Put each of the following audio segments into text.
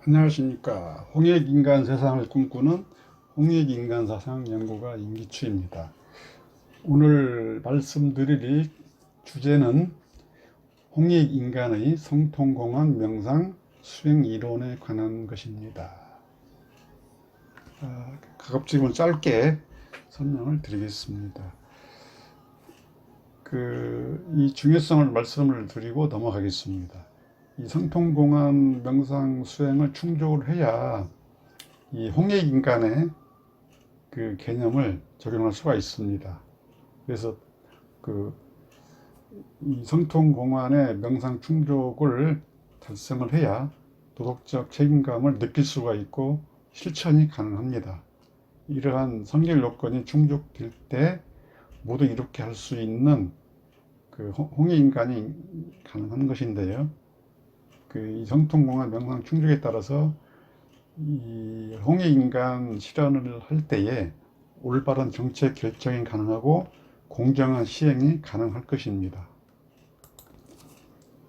안녕하십니까. 홍익인간 세상을 꿈꾸는 홍익인간사상 연구가 임기추입니다. 오늘 말씀드릴 주제는 홍익인간의 성통공헌 명상 수행 이론에 관한 것입니다. 가급적이면 짧게 설명을 드리겠습니다. 이 중요성을 말씀을 드리고 넘어가겠습니다. 이 성통공헌 명상 수행을 충족을 해야 이 홍익인간의 그 개념을 적용할 수가 있습니다. 그래서 이 성통공헌의 명상 충족을 달성을 해야 도덕적 책임감을 느낄 수가 있고 실천이 가능합니다. 이러한 성질 요건이 충족될 때 모두 이렇게 할 수 있는 홍익인간이 가능한 것인데요. 이 성통공헌 명상 충족에 따라서 이 홍익인간 실현을 할 때에 올바른 정책 결정이 가능하고 공정한 시행이 가능할 것입니다.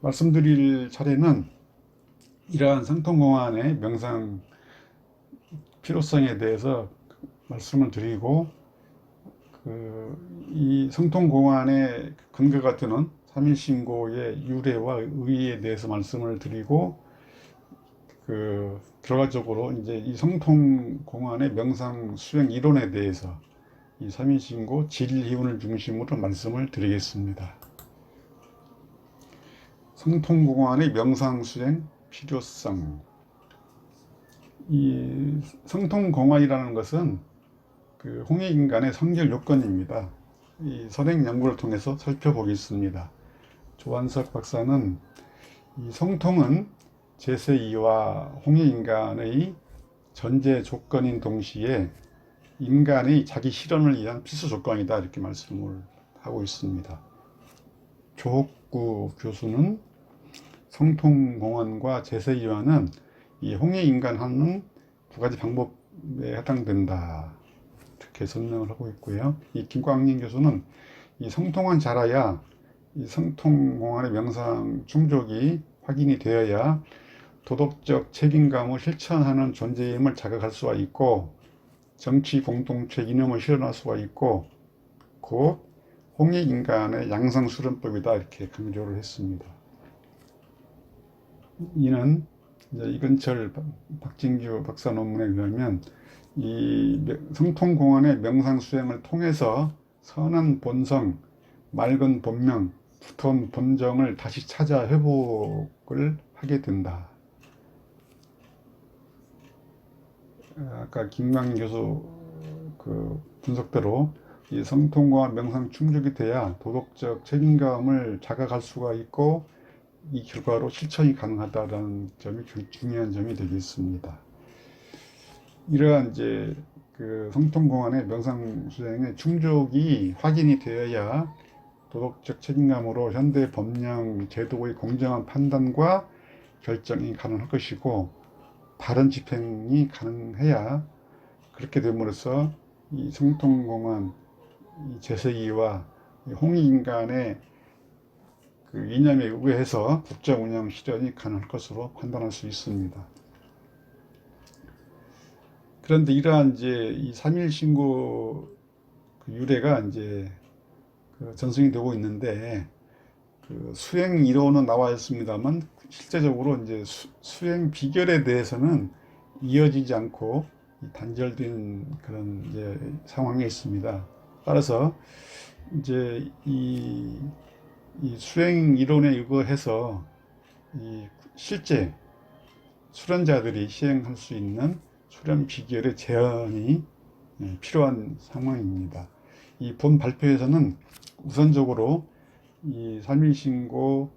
말씀드릴 차례는 이러한 성통공헌의 명상 필요성에 대해서 말씀을 드리고 이 성통공헌의 근거가 되는 삼일신고의 유래와 의의에 대해서 말씀을 드리고 결과적으로 이제 이 성통공헌의 명상 수행 이론에 대해서 이 삼일신고 질희운을 중심으로 말씀을 드리겠습니다. 성통공헌의 명상 수행 필요성. 이 성통공헌이라는 것은 홍익인간의 성질 요건입니다. 이 선행 연구를 통해서 살펴보겠습니다. 조한석 박사는 이 성통은 제세이와 홍익인간의 전제 조건인 동시에 인간의 자기 실현을 위한 필수 조건이다, 이렇게 말씀을 하고 있습니다. 조옥구 교수는 성통공헌과 제세이와는 이 홍익인간하는 두 가지 방법에 해당된다, 이렇게 설명을 하고 있고요. 이 김광림 교수는 이 성통한 자라야 이 성통공헌의 명상 충족이 확인이 되어야 도덕적 책임감을 실천하는 존재임을 자각할 수가 있고 정치 공동체 이념을 실현할 수가 있고 곧 홍익인간의 양성수련법이다, 이렇게 강조를 했습니다. 이는 이제 이근철 박진규 박사 논문에 의하면 이 성통공헌의 명상 수행을 통해서 선한 본성, 맑은 본명, 두터운 본정을 다시 찾아 회복을 하게 된다. 아까 김광인 교수 분석대로 이 성통공헌 명상 충족이 돼야 도덕적 책임감을 자각할 수가 있고 이 결과로 실천이 가능하다는 점이 중요한 점이 되겠습니다. 이러한 이제 성통공헌의 명상 수행의 충족이 확인이 되어야 도덕적 책임감으로 현대 법령 제도의 공정한 판단과 결정이 가능할 것이고 바른 집행이 가능해야 그렇게 됨으로써 이 성통공헌 제세이와 홍익인간의 이념에 의해서 국정 운영 실현이 가능할 것으로 판단할 수 있습니다. 그런데 이러한 이제 이 삼일신고 유래가 이제 전승이 되고 있는데 수행 이론은 나와 있습니다만 실제적으로 이제 수행 비결에 대해서는 이어지지 않고 단절된 그런 이제 상황에 있습니다. 따라서 이제 이 수행 이론에 의거해서 이 실제 수련자들이 시행할 수 있는 수련 비결의 재현이 필요한 상황입니다. 이 본 발표에서는 우선적으로 이 삼일신고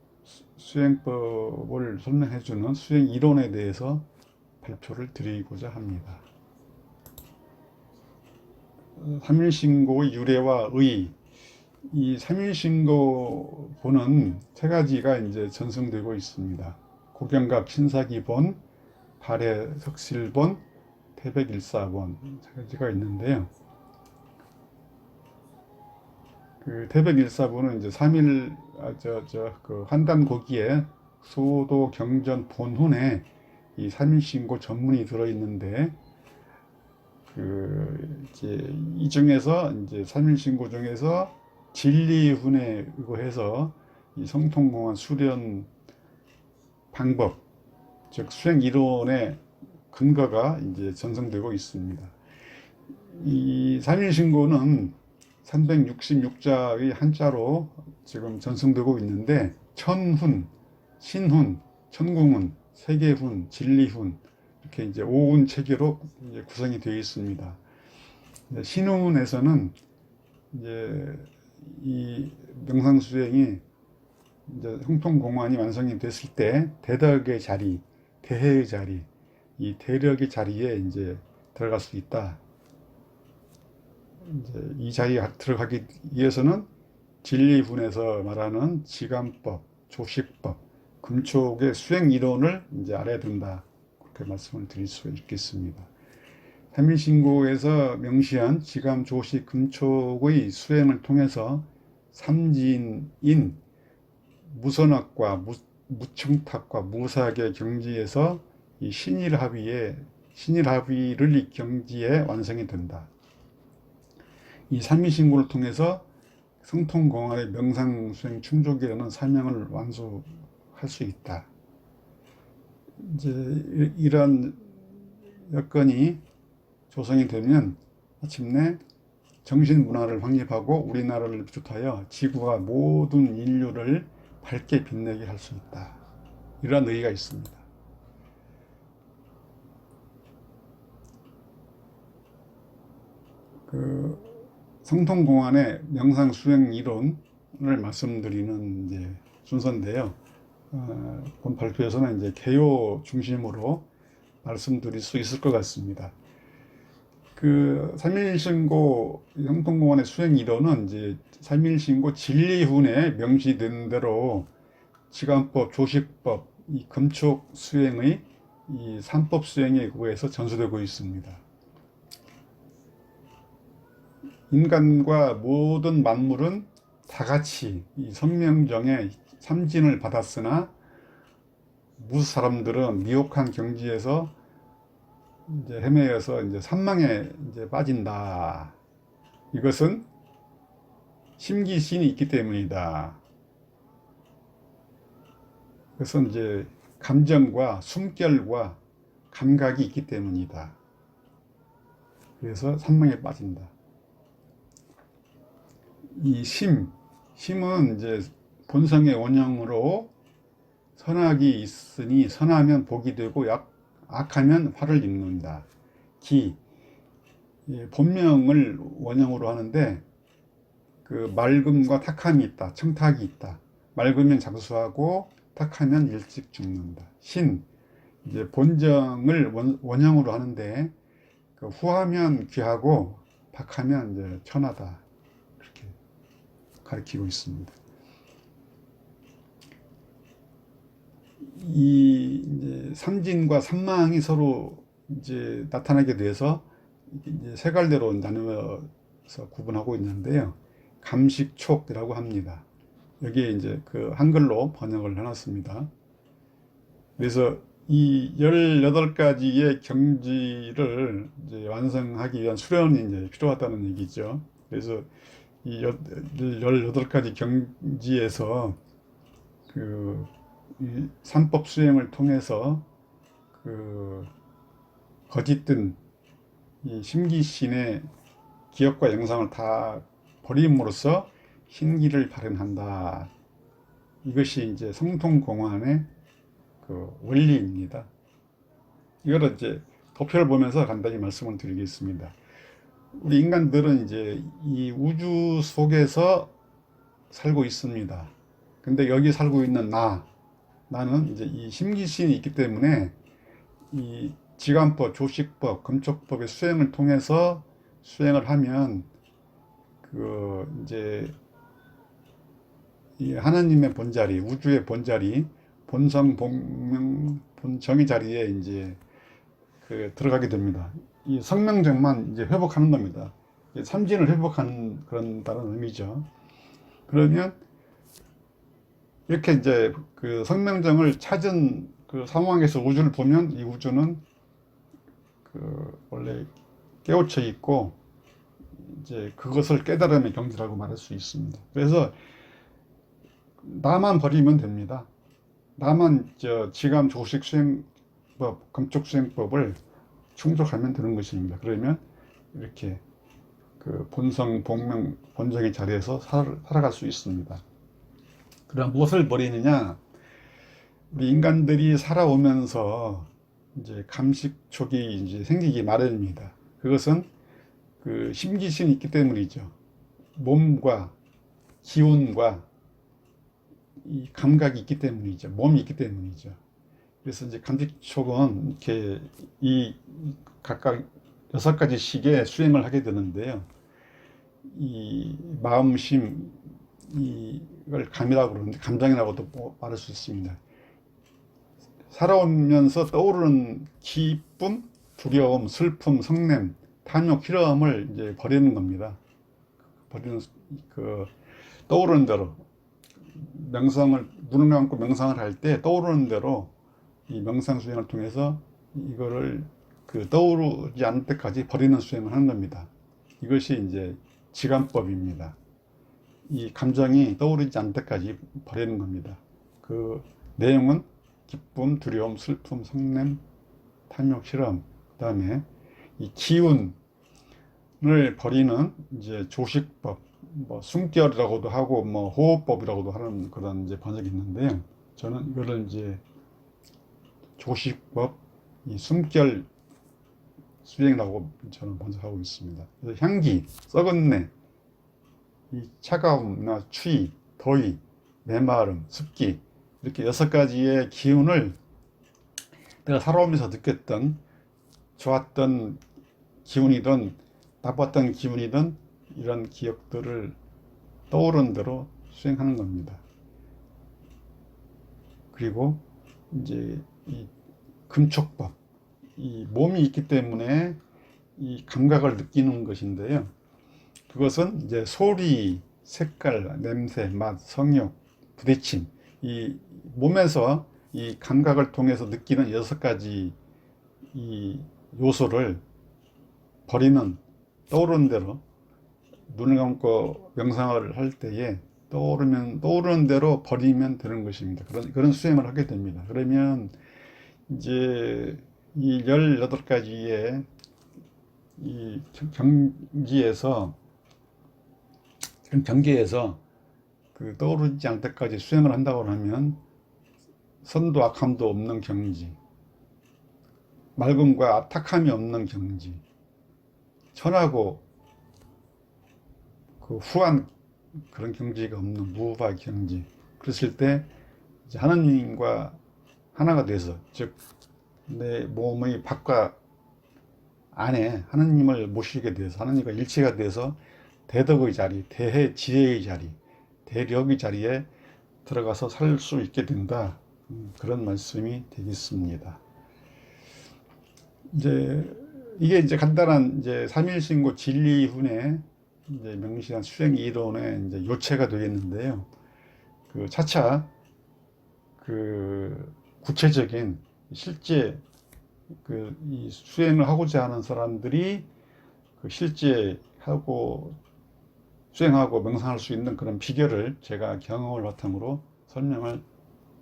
수행법을 설명해주는 수행 이론에 대해서 발표를 드리고자 합니다. 삼일신고의 유래와 의의. 이 삼일신고본은 세 가지가 이제 전승되고 있습니다. 고경각 신사기본, 발해석실본, 태백일사본, 세 가지가 있는데요. 태백일사본은 이제 3일 환단고기에 소도 경전 본훈에 이 삼일신고 전문이 들어있는데, 이제 이 중에서 이제 삼일신고 중에서 진리훈에 의거해서 이 성통공안 수련 방법, 즉 수행 이론의 근거가 이제 전성되고 있습니다. 이 삼일신고는 366자의 한자로 지금 전승되고 있는데, 천훈, 신훈, 천궁훈, 세계훈, 진리훈, 이렇게 이제 5운 체계로 이제 구성이 되어 있습니다. 신훈에서는 이제 이 명상 수행이 이제 형통공안이 완성이 됐을 때 대덕의 자리, 대해의 자리, 이 대력의 자리에 이제 들어갈 수 있다. 이제 이 자리에 들어가기 위해서는 진리훈에서 말하는 지감법, 조식법, 금촉의 수행 이론을 이제 알아야 된다. 그렇게 말씀을 드릴 수 있겠습니다. 삼일신고에서 명시한 지감, 조식, 금촉의 수행을 통해서 삼진인 무선학과, 무청탁과 무사계 경지에서 이 신일합의를 이 경지에 완성이 된다. 이 삼일신고를 통해서 성통공안의 명상수행 충족이라는 사명을 완수할 수 있다. 이제 이런 여건이 조성이 되면 마침내 정신문화를 확립하고 우리나라를 비롯하여 지구와 모든 인류를 밝게 빛내게 할 수 있다. 이러한 의의가 있습니다. 성통공안의 명상 수행 이론을 말씀드리는 이제 순서인데요. 본 발표에서는 이제 개요 중심으로 말씀드릴 수 있을 것 같습니다. 삼일신고 성통공안의 수행 이론은 이제 삼일신고 진리훈에 명시된 대로 지감법, 조식법, 이 금촉 수행의 이 삼법 수행에 의해서 전수되고 있습니다. 인간과 모든 만물은 다 같이 이 성명정의 삼진을 받았으나 무수 사람들은 미혹한 경지에서 이제 헤매어서 이제 산망에 이제 빠진다. 이것은 심기신이 있기 때문이다. 그것은 이제 감정과 숨결과 감각이 있기 때문이다. 그래서 산망에 빠진다. 이 심은 이제 본성의 원형으로 선악이 있으니 선하면 복이 되고 악하면 화를 입는다. 본명을 원형으로 하는데 맑음과 탁함이 있다. 청탁이 있다. 맑으면 장수하고 탁하면 일찍 죽는다. 이제 본정을 원형으로 하는데 후하면 귀하고 박하면 이제 천하다. 그렇게 가르치고 있습니다. 이제 삼진과 삼망이 서로 이제 나타나게 돼서 이제 세 갈래로 나누어서 구분하고 있는데요. 감식촉이라고 합니다. 여기에 이제 한글로 번역을 해놨습니다. 그래서 이 18가지의 경지를 이제 완성하기 위한 수련이 이제 필요하다는 얘기죠. 그래서 이 18가지 경지에서 이 삼법 수행을 통해서 거짓된 이 심기신의 기억과 영상을 다 버림으로써 신기를 발현한다. 이것이 이제 성통공안의 원리입니다. 이거를 이제 도표를 보면서 간단히 말씀을 드리겠습니다. 우리 인간들은 이제 이 우주 속에서 살고 있습니다. 근데 여기 살고 있는 나는 이제 이 심기신이 있기 때문에 이 지감법, 조식법, 금촉법의 수행을 통해서 수행을 하면 이제 이 하나님의 본자리, 우주의 본자리, 본성, 본명, 본정의 자리에 이제 들어가게 됩니다. 이 성명정만 이제 회복하는 겁니다. 삼진을 회복하는 그런다는 의미죠. 그러면 이렇게 이제 성명정을 찾은 그 상황에서 우주를 보면 이 우주는 원래 깨우쳐 있고 이제 그것을 깨달음의 경지라고 말할 수 있습니다. 그래서 나만 버리면 됩니다. 나만 지감 조식 수행법, 금쪽 수행법을 충족하면 되는 것입니다. 그러면 이렇게 본성, 본명, 본성의 자리에서 살아갈 수 있습니다. 그럼 무엇을 버리느냐? 우리 인간들이 살아오면서 이제 감식촉이 이제 생기기 마련입니다. 그것은 심기신이 있기 때문이죠. 몸과 기운과 이 감각이 있기 때문이죠. 몸이 있기 때문이죠. 그래서 이제 감식촉은 이렇게 각각 6가지 식의 수행을 하게 되는데요. 이 마음심, 이걸 감이라고 그러는데 감정이라고도 말할 수 있습니다. 살아오면서 떠오르는 기쁨, 두려움, 슬픔, 성냄, 탐욕, 희러함을 이제 버리는 겁니다. 버리는 떠오르는 대로 눈을 감고 명상을 할 때 떠오르는 대로 이 명상 수행을 통해서 이거를 떠오르지 않을 때까지 버리는 수행을 하는 겁니다. 이것이 이제 지감법입니다. 이 감정이 떠오르지 않을 때까지 버리는 겁니다. 그 내용은 기쁨, 두려움, 슬픔, 성냄, 탐욕, 실험, 그 다음에 이 기운을 버리는 이제 조식법, 숨결이라고도 하고 호흡법이라고도 하는 그런 이제 번역이 있는데요. 저는 이거를 이제 조식법, 이 숨결 수행이라고 저는 번역하고 있습니다. 그래서 향기, 썩은 내, 이 차가움이나 추위, 더위, 메마름, 습기, 이렇게 6가지의 기운을 내가 살아오면서 느꼈던 좋았던 기운이든 나빴던 기운이든 이런 기억들을 떠오른 대로 수행하는 겁니다. 그리고 이제 이 금촉법, 이 몸이 있기 때문에 이 감각을 느끼는 것인데요. 그것은 이제 소리, 색깔, 냄새, 맛, 성욕, 부딪힘, 이 몸에서 이 감각을 통해서 느끼는 6가지 이 요소를 버리는, 떠오르는 대로 눈을 감고 명상을 할 때에 떠오르는 대로 버리면 되는 것입니다. 그런 수행을 하게 됩니다. 그러면 이제 이 18가지의 이 경계에서 떠오르지 않을 때까지 수행을 한다고 하면 선도 악함도 없는 경지, 맑음과 탁함이 없는 경지, 천하고 후한 그런 경지가 없는 무바 경지. 그랬을 때 이제 하나님과 하나가 돼서, 즉 내 몸의 밖과 안에 하나님을 모시게 돼서 하나님과 일체가 돼서 대덕의 자리, 대지혜의 자리, 대력의 자리에 들어가서 살 수 있게 된다. 그런 말씀이 되겠습니다. 이게 이제 간단한 삼일신고 진리훈의 이제 명시한 수행 이론의 이제 요체가 되겠는데요. 차차 구체적인 실제 이 수행을 하고자 하는 사람들이 실제 하고 수행하고 명상할 수 있는 그런 비결을 제가 경험을 바탕으로 설명을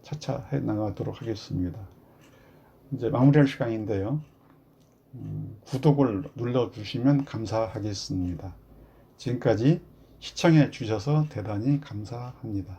차차 해 나가도록 하겠습니다. 이제 마무리할 시간인데요. 구독을 눌러주시면 감사하겠습니다. 지금까지 시청해 주셔서 대단히 감사합니다.